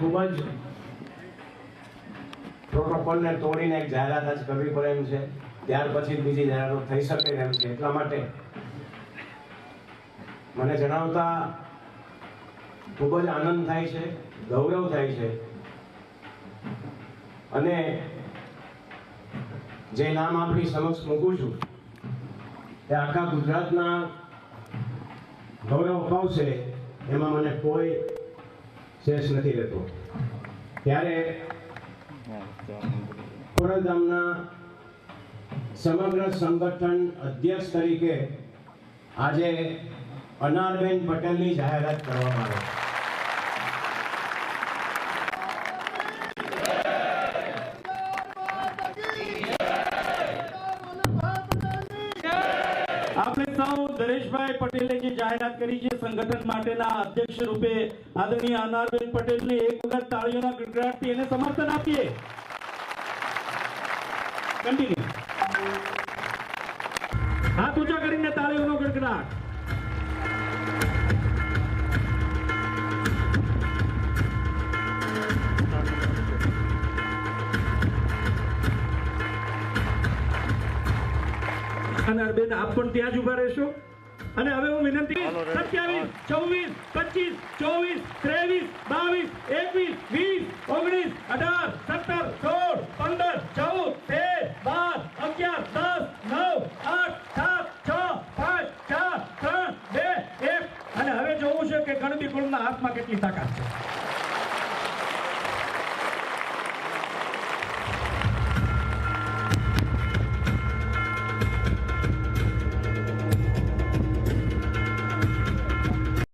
ખૂબ જ પ્રોટોકોલને તોડીને એક જાહેરાત જ કરવી પડે એમ છે, ત્યાર પછી બીજી જાહેરાતો થઈ શકે એમ છે. એટલા માટે મને જણાવતા ખૂબ જ આનંદ થાય છે, ગૌરવ થાય છે અને જે નામ આપણી સમક્ષ મૂકું છું એ આખા ગુજરાતના ગૌરવ અપાવશે એમાં મને કોઈ શેષ નથી રહેતો. ત્યારે ખોડલધામના સમગ્ર સંગઠન અધ્યક્ષ તરીકે આજે અનારબેન પટેલની જાહેરાત કરવામાં આવે. આપણે સૌ દરેશભાઈ પટેલે જે જાહેરાત કરી છે સંગઠન માટેના અધ્યક્ષ રૂપે આદરણીય અનારબેન પટેલને એક વખત તાળીઓના ગડગડાટથી એને સમર્થન આપીએ. કન્ટિન્યુ. હાથ ઊંચા કરીને તાળીઓનો ગડગડાટ. અનારબેન આપ પણ ત્યાં જ ઉભા રહેશો અને હવે હું વિનંતી 27, 24, 25, 24, 23, 22, 21, 20, 19, 18, 17, 16, 15, 14, 13, 12, 11, 12, 13, 5, 4, 3, 2, 1 અને હવે જોવું છે કે ગણબી કુળના હાથમાં કેટલી તાકાત છે.